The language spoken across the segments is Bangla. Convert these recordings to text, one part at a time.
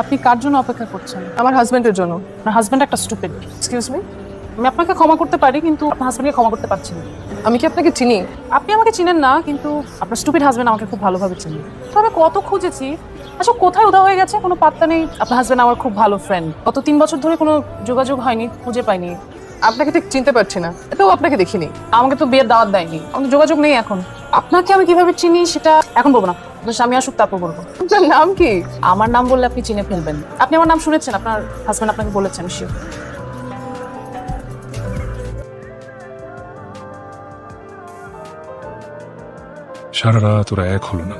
আপনি কার জন্য অপেক্ষা করছেন? আমার হাজবেন্ডের জন্য। আপনার হাজবেন্ড একটা স্টুপিড। এক্সকিউজ মি, আমি আপনাকে ক্ষমা করতে পারি, কিন্তু আপনার হাজবেন্ডকে ক্ষমা করতে পারছি না। আমি কি আপনাকে চিনি? আপনি আমাকে চিনেন না, কিন্তু আপনার স্টুপিড হাজবেন্ড আমাকে খুব ভালোভাবে চিনি। তবে কত খুঁজেছি, আচ্ছা কোথায় উদা হয়ে গেছে কোনো পাত্তা নেই। আপনার হাজবেন্ড আমার খুব ভালো ফ্রেন্ড, গত 3 বছর ধরে কোনো যোগাযোগ হয়নি, খুঁজে পাইনি। আপনাকে ঠিক চিনতে পারছি না, এটাও আপনাকে দেখিনি। আমাকে তো বিয়ের দাওয়াত দেয়নি, আমাদের যোগাযোগ নেই এখন। আপনাকে আমি কিভাবে চিনি সেটা এখন বলবো না, আপনার স্বামী আসুক তারপর বলবো। আপনার নাম কি? আমার নাম বললে আপনি চিনে ফেলবেন। আপনি আমার নাম শুনেছেন, আপনার হাজবেন্ড আপনাকে বলেছেন শিওর। সারা রাত ওরা এক হলো না।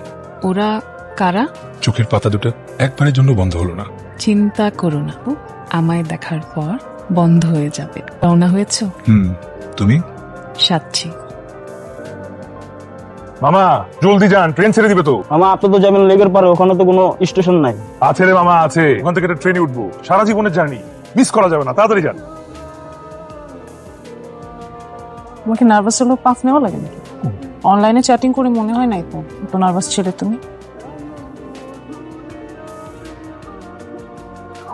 ওরা কারা? চোখের পাতা দুটো একবারের জন্য বন্ধ হলো না। চিন্তা করো না, আমায় দেখার পর বন্ধ হয়ে যাবে। রওনা হয়েছো? তুমি? সাচ্ছি। মামা জলদি যান, ট্রেন ছেড়ে দিবে তো। মামা আপনি তো যাবেন লেগের পারে, ওখানে তো কোনো স্টেশন নাই। আছে রে মামা, আছে। ওখান থেকে একটা ট্রেনে উঠবো, সারা জীবনের জার্নি মিস করা যাবে না, তাড়াতাড়ি যান। তোমাকে নার্ভাস হলেও পাফ নেওয়া লাগে নাকি? অনলাইনে চ্যাটিং করে মনে হয় নাই তো এত নার্ভাস ছেলে তুমি।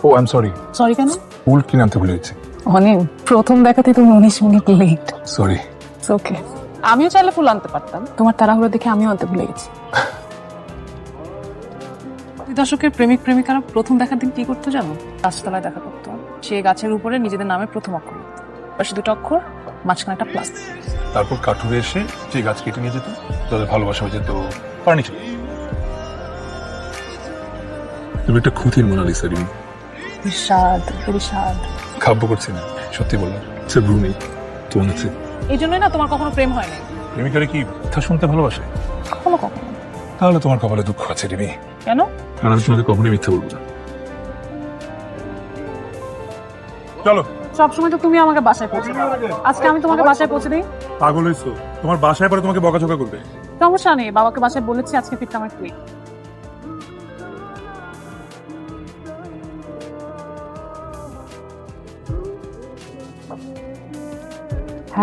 ও আই এম সরি। সরি কেন? ফুল কিনে আনতে ভুলে গেছি। অনেক প্রথম দেখাতে তুমি 19 মিনিট লেট। সরি। ওকে, আমিও চাইলে ফুল আনতে পারতাম, তোমার তাড়াহুড়ো দেখে আমিও আনতে ভুলে গেছি। দুই দশকের প্রেমিক প্রেমিকারা প্রথম দেখার দিন কি করতো জানো? গাছতলায় দেখা করতো। সে গাছের উপরে নিজেদের নামে প্রথম অক্ষর লিখতো, পাশে দুটো অক্ষর, মাঝখানে একটা প্লাস। তারপর কাঠুরে এসে যে গাছ কেটে নিয়ে যেত, তাদের ভালোবাসা হয়ে যেত ফার্নিচার। তুমি একটা খুঁতির মোনালিসা রিমি। বিষাদ, বিষাদ। খাব্য করছি না, সত্যি বললাম। সে ভ্রুমি তোমার আছে। এই জন্যই না তোমার কখনো প্রেম হয় নাই। প্রেমিকারে কি কথা শুনতে ভালোবাসে? কখনো কখনো। তাহলে তোমার কপালে দুঃখ আছে রিমি। কেন? কারণ আমি তোমাকে কখনোই মিথ্যা বলবো না। চলো। সবসময় তো তুমি আমাকে বাসায় পৌঁছে দাও, আজকে আমি তোমাকে বাসায় পৌঁছে দিই। পাগল হয়েছো? তোমার বাসায় পরে তোমাকে বকাঝকা করবে। সমস্যা নেই, বাবাকে বাসায় বলেছি আজকে ফিরতে আমার quick.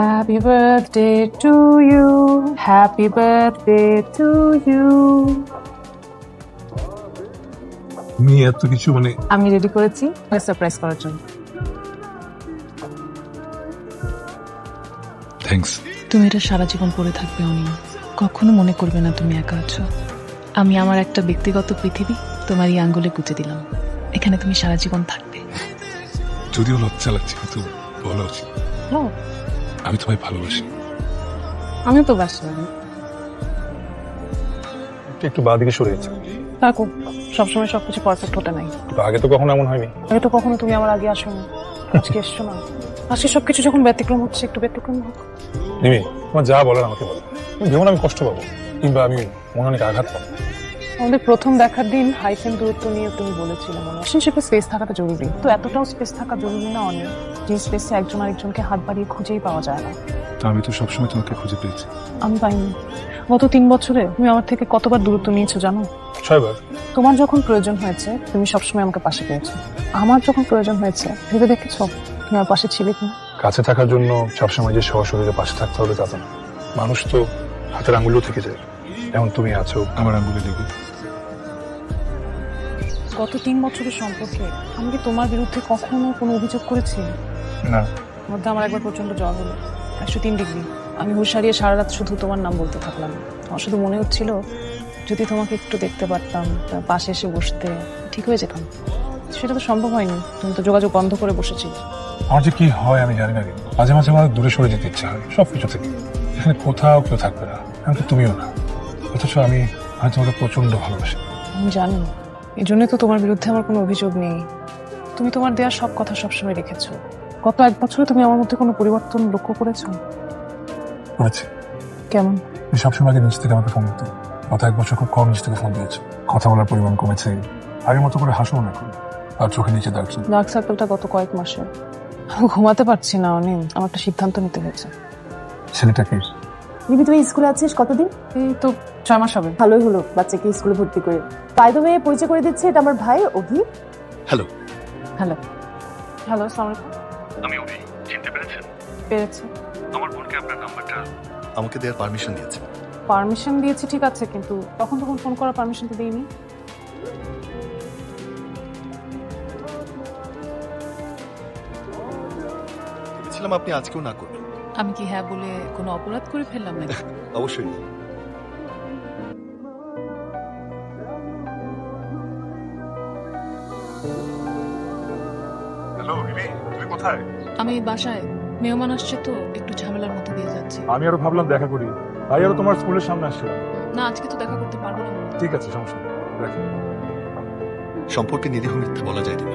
Happy birthday to you, happy birthday to you. তুমি এত কিছু মানে আমি রেডি করেছি সারপ্রাইজ করার জন্য। থ্যাঙ্কস। তুমি এটা সারা জীবন পড়ে থাকবে অনিম, কখনো মনে করবে না তুমি একা আছো। আমি আমার একটা ব্যক্তিগত পৃথিবী তোমার এই আঙ্গুলে গুঁজে দিলাম, এখানে তুমি সারা জীবন থাকবে। যদিও লজ্জা লাগছে, কিন্তু বলা উচিত। হ্যাঁ, আমি তোমায় ভালোবাসি। আমিও তো বাসি। একটু বাঁ দিকে সরে গেছে। থাকো, সবসময় সবকিছু পারফেক্ট হতে নাই। আগে তো কখনো এমন হয়নি। আগে তো কখনো তুমি আমার আগে আসো না, আজকে এসছো না। আজকে সবকিছু যখন ব্যতিক্রম হচ্ছে, একটু ব্যতিক্রম হোক। রিমি, তোমার যা বলার আমাকে বলো। তুমি ভেবো না আমি কষ্ট পাবো, কিংবা আমি মনে অনেক আঘাত পাবো। আমাদের প্রথম দেখার দিন হাইফেন দূরত্ব নিয়ে তুমি বলেছিলে মনে হয় রিলেশনশিপে স্পেস থাকাটা জরুরি। তো এতটাও স্পেস থাকা জরুরি না অনেক, যে স্পেসে একজন আরেকজনকে হাত বাড়িয়ে খুঁজেই পাওয়া যায় না। তো আমি তো সবসময় তোমাকে খুঁজে পেয়েছি। আমি পাইনি। গত 3 বছরে তুমি আমার থেকে কতবার দূরত্ব নিয়েছো জানো? 6 বার। তোমার যখন প্রয়োজন হয়েছে তুমি সবসময় আমাকে পাশে পেয়েছো, আমার যখন প্রয়োজন হয়েছে ভেবে দেখেছো তুমি আমার পাশে ছিলে কিনা? কাছে থাকার জন্য সবসময় যে সশরীরে পাশে থাকতে হবে তা তো না। মানুষ তো হাতের আঙুলও থেকে যায়, যেমন তুমি আছো আমার আঙ্গুলে লেগে। গত 3 বছরের সম্পর্কে আমি কি তোমার বিরুদ্ধে কখনো কোনো অভিযোগ করেছি? না। মধ্যে আমার একবার প্রচন্ড জ্বর হলো, 103 ডিগ্রি। আমি হুঁশ হারিয়ে সারা রাত শুধু তোমার নাম বলতে থাকলাম। আমার শুধু মনে হচ্ছিল যদি তোমাকে একটু দেখতে পারতাম, পাশে এসে বসতে, ঠিক হয়ে যেতাম। সেটা তো সম্ভব হয়নি, তুমি তো যোগাযোগ বন্ধ করে বসেছি। আমার যে কি হয় আমি জানি না, কিন্তু মাঝে মাঝে আমার দূরে সরে যেতে ইচ্ছা হয় সবকিছু থেকে। এখানে কোথাও কেউ থাকবে না, এমনকি তুমিও না। অথচ আমি তোমাকে প্রচন্ড ভালোবাসি। আমি জানি, এই জন্যই তো তোমার বিরুদ্ধে আমার কোনো অভিযোগ নেই। তুমি তোমার দেওয়া সব কথা সবসময় রেখেছো। গত 1 বছরে তুমি আমার মধ্যে কোনো পরিবর্তন লক্ষ্য করেছো? করেছি। কেমন? তুমি সবসময় আগে নিজ থেকে আমাকে ফোন দিতে, গত 1 বছর খুব কম নিজ থেকে ফোন দিয়েছো। কথা বলার পরিমাণ কমেছে, আগের মতো করে হাসো না এখন, আর চোখে নিচে দাঁড়ছে। ডার্ক সার্কেলটা গত কয়েক মাসে। আমি ঘুমাতে পারছি না অনিম, আমার একটা সিদ্ধান্ত নিতে হয়েছে। ছেলেটাকে দিদি তুই স্কুলে আছিস কতদিন? এই তো 6 মাস হবে। ভালোই হলো বাচ্চাকে স্কুলে ভর্তি করে। বাই দ্য ওয়ে পরিচয় করে দিচ্ছে, এটা আমার ভাই অভি। হ্যালো হ্যালো, আসসালামু আলাইকুম। আমি অভি, চিনতে পেরেছেন? পেরেছি। আমার বোনকে আপনার নাম্বারটা আমাকে দেওয়ার পারমিশন দিয়েছে। পারমিশন দিয়েছি ঠিক আছে, কিন্তু তখন ফোন করার পারমিশন তো দিইনি। ভেবেছিলাম আপনি আজকেও না করবেন। আমি কি হ্যাঁ বলে কোনো অপরাধ করে ফেললাম নাকি? অবশ্যই না। হ্যালো রিমি, তুমি কোথায়? আমি বাসায়, মেহমান আসছে তো একটু ঝামেলার মধ্যে দিয়ে যাচ্ছি। আমি আরো ভাবলাম দেখা করি, তাই আরো তোমার স্কুলের সামনে আসছিলাম। না, আজকে তো দেখা করতে পারবো না। ঠিক আছে, সমস্যা নেই, রাখি। সম্পর্কে নিরীহ মিথ্যে বলা যায় না।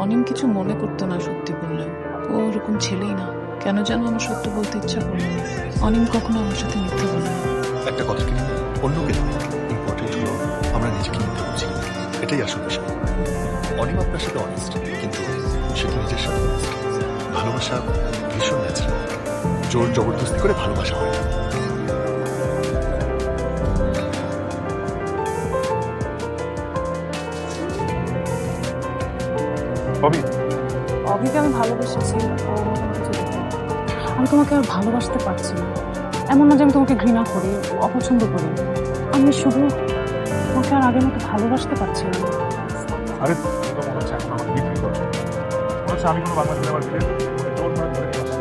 অনিম কিছু মনে করতো না সত্যি বললে। ও ওরকম ছেলেই না। কেন যেন আমার সত্য বলতে ইচ্ছা করলো না। অনিম কখনো আমার সাথে মিথ্যে বলে না। একটা কথা কি অন্যকে ইম্পর্টেন্ট হলো আমরা নিজেকে মিথ্যে বুঝি, এটাই আসল বিষয়। অনিম আপনার সাথে অনেস্ট, কিন্তু সে তো নিজের সাথে honest। ভালোবাসা ভীষণ ন্যাচারাল, জোর জবরদস্তি করে ভালোবাসা হয় না। ববি, অভিকে আমি ভালোবেসেছি, ও মোটামুটি চলে যায়। আমি তোমাকে আর ভালোবাসতে পারছি না। এমন না যে আমি তোমাকে ঘৃণা করি, অপছন্দ করি। আমি শুধু তোমাকে আর আগের মতো ভালোবাসতে পারছি না। আরে তুমি তো মনে হচ্ছে এখন আমার বিক্রি করছো। মনে হচ্ছে আমি কোনো বাংলা সিনেমার ভিড়ে জোর করে ধরে নিয়ে আসছি।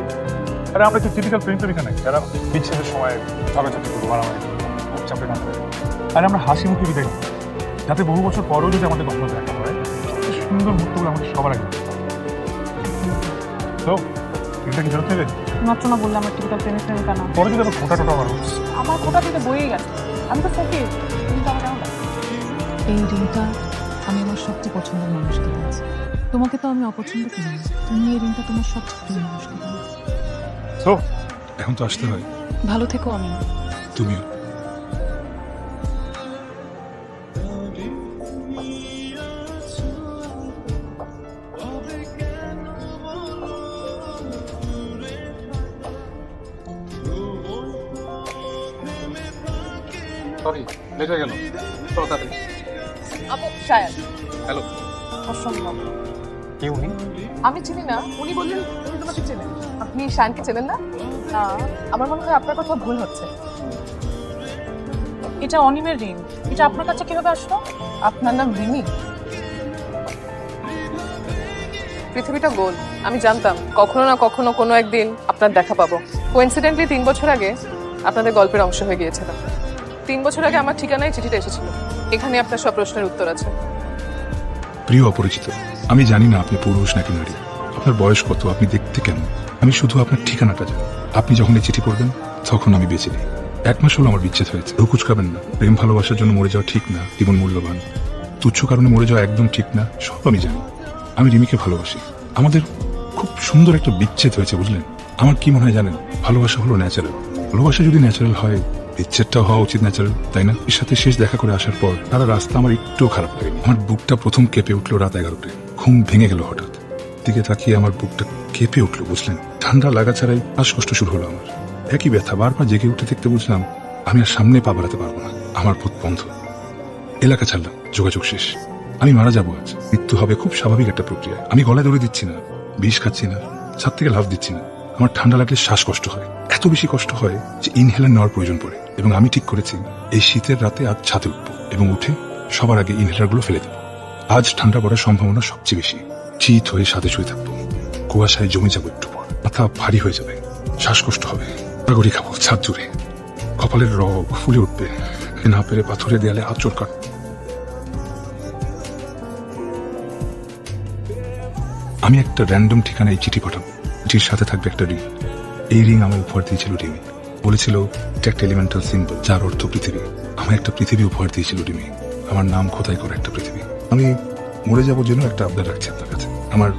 আরে আমরা তো টিপিক্যাল প্রেম প্রেমিকা নাকি যারা বিচ্ছেদের সময় ঝগড়াঝাটি করবো, মারামারি করবো, খুব চাপে না করে। আরে আমরা হাসি মুখে বিদায় করবো, যাতে বহু বছর পরেও যদি আমাদের কখনো দেখা হয়, সবচেয়ে সুন্দর মুহূর্তগুলো আমাদের সবার আগে মনে থাকে। তো এটা কি ফেরত নেবে? মাত্র না বললে আমার টিপিক্যাল প্রেমিকা না। পরে যদি আবার খোটা টোটা মারো। আমার কোটা থেকে বইয়ে গেছে। আমি তো ফকির, তুমি তো আমার কেমন লাগে? এই রিংটা আমি আমার সবচেয়ে পছন্দের মানুষকে দিয়েছি। তোমাকে তো আমি অপছন্দ করি না। তুমি এই রিংটা তোমার সবচেয়ে প্রিয় মানুষকে দিয়েছি। তো এখন তো আসতে হয়। ভালো থেকো অনিম। তুমিও। সরি, লেট হয়ে গেল। চলো তাড়াতাড়ি। আপু শায়ান, হ্যালো, অসম্ভব। কে উনি? আমি চিনি না, উনি বললেন উনি তোমাকে চেনেন। আপনি শায়ানকে চেনেন না? না, আমার মনে হয় আপনার কথা ভুল হচ্ছে। এটা অনিমের রিং। এটা আপনার কাছে কিভাবে আসলো? আপনার নাম রিমি? পৃথিবীটা গোল। আমি জানতাম কখনো না কখনো কোনো একদিন আপনার দেখা পাবো। কোইন্সিডেন্টলি 3 বছর আগে আপনাদের গল্পের অংশ হয়ে গিয়েছিল। 3 বছর আগে আমার ঠিকানায় চিঠিটা এসেছিল। এখানে আপনার সব প্রশ্নের উত্তর আছে। প্রিয় অপরিচিত, আমি জানি না আপনি পুরুষ নাকি নারী, আপনার বয়স কত, আপনি দেখতে কেমন। আমি শুধু আপনার ঠিকানাটা জানি। আপনি যখন এই চিঠি পড়বেন তখন আমি বেঁচে নেই। 1 মাস হলো আমার বিচ্ছেদ হয়েছে। কুচকাবেন না। প্রেম ভালোবাসার জন্য মরে যাওয়া ঠিক না, জীবন মূল্যবান। তুচ্ছ কারণে মরে যাওয়া একদম ঠিক না, সব আমি জানি। আমি রিমিকে ভালোবাসি। আমাদের খুব সুন্দর একটা বিচ্ছেদ হয়েছে, বুঝলেন? আমার কি মনে হয় জানেন, ভালোবাসা হলো ন্যাচারাল। ভালোবাসা যদি ন্যাচারাল হয়, বিচ্ছেদটা হওয়া উচিত ন্যাচারাল, তাই না? এর সাথে শেষ দেখা করে আসার পর সারা রাস্তা আমার একটুও খারাপ লাগেনি। আমার বুকটা প্রথম কেঁপে উঠলো রাত 11টায়। ঘুম ভেঙে গেল হঠাৎ। দিকে তাকিয়ে আমার বুকটা কেঁপে উঠলো, বুঝলেন? ঠান্ডা লাগা ছাড়াই শ্বাসকষ্ট শুরু হলো আমার। একই ব্যথা বারবার জেগে উঠে দেখতে বুঝলাম আমি আর সামনে পা বাড়াতে পারবো না। আমার পথ বন্ধ। এলাকা ছাড়লাম, যোগাযোগ শেষ। আমি মারা যাবো আজ। মৃত্যু হবে খুব স্বাভাবিক একটা প্রক্রিয়া। আমি গলায় দড়ি দিচ্ছি না, বিষ খাচ্ছি না, ছাদ থেকে লাফ দিচ্ছি না। আমার ঠান্ডা লাগলে শ্বাসকষ্ট হয়, এত বেশি কষ্ট হয় যে ইনহেলার নেওয়ার প্রয়োজন পড়ে। এবং আমি ঠিক করেছি এই শীতের রাতে আজ ছাদে উঠবো এবং উঠে সবার আগে ইনহেলারগুলো ফেলে দেবো। আজ ঠান্ডা পড়ার সম্ভাবনা সবচেয়ে বেশি। শীত হয়ে সাথে শুয়ে থাকবো, কুয়াশায় জমে যাবো একটু পর, মাথা ভারী হয়ে যাবে, শ্বাসকষ্ট হবে, গড়ি খাবো ছাদ জুড়ে, কপালের রগ ফুলে উঠবে, না পেরে পাথরের দেয়ালে আঁচড় কাট। আমি একটা র্যান্ডম ঠিকানায় চিঠি পাঠাবো, চিঠির সাথে থাকবে একটা রিং। এই রিং আমার উপহার দিয়েছিল রিমি। বলেছিল এটা একটা এলিমেন্টাল সিম্বল, যার অর্থ পৃথিবী। আমার একটা পৃথিবী উপহার দিয়েছিল রিমি, আমার নাম খোদাই করা একটা পৃথিবী। আমি মরে যাবো জন্য একটা আবদার রাখছি আপনার কাছে, আমার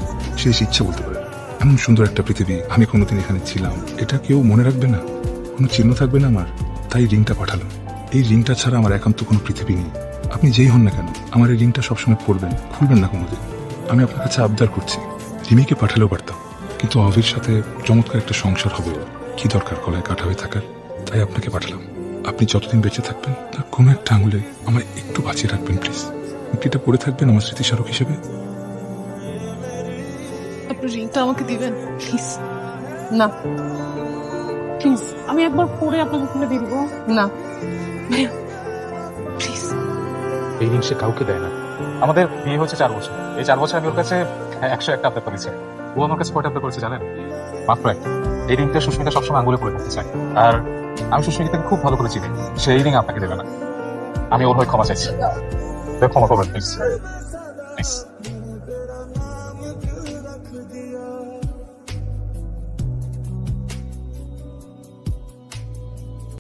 শেষ ইচ্ছা বলতে পারেন। এমন সুন্দর একটা পৃথিবী, আমি কোনোদিন এখানে ছিলাম, এটা কেউ মনে রাখবে না, কোনো চিহ্ন থাকবে না আমার, তাই রিংটা পাঠালাম। এই রিংটা ছাড়া আমার একান্ত কোনো পৃথিবী নেই। আপনি যেই হন না কেন, আমার এই রিংটা সবসময় পরবেন, খুলবেন না কোনোদিন। আমি আপনার কাছে আবদার করছি। রিমিকে পাঠালেও পারতাম, কিন্তু অভির সাথে চমৎকার একটা সংসার হবে, কি দরকার গলায় কাটা হয়ে থাকার। তাই আপনাকে পাঠালাম। আপনি যতদিন বেঁচে থাকবেন তার কোনো একটা আঙুলে আমায় একটু বাঁচিয়ে রাখবেন প্লিজ। এটা পড়ে থাকবেন আমার স্মৃতিস্মারক হিসেবে। আপনি রিংটা আমাকে দিবেন প্লিজ? না, প্লিজ আমি একবার পরে আপনাকে খুলে দিয়ে দিব। না, প্লিজ। এই রিং সে কাউকে দেয় না। আমাদের বিয়ে হচ্ছে 4 বছর। এই 4 বছর আমি ওর কাছে 101টা আবদার করেছি। ও আমার কাছে কয়টা আবদার করেছে জানেন? মাত্র একটা। এই রিংটা সুস্মিতা সবসময় আঙুলে পরে থাকতে চায়। আর আমি সুস্মিতাকে খুব ভালো করে চিনি। সেই রিং আপনাকে দেবে না। আমি ওর হয়ে ক্ষমা চাইছি। ক্ষমা করবেন প্লিজ।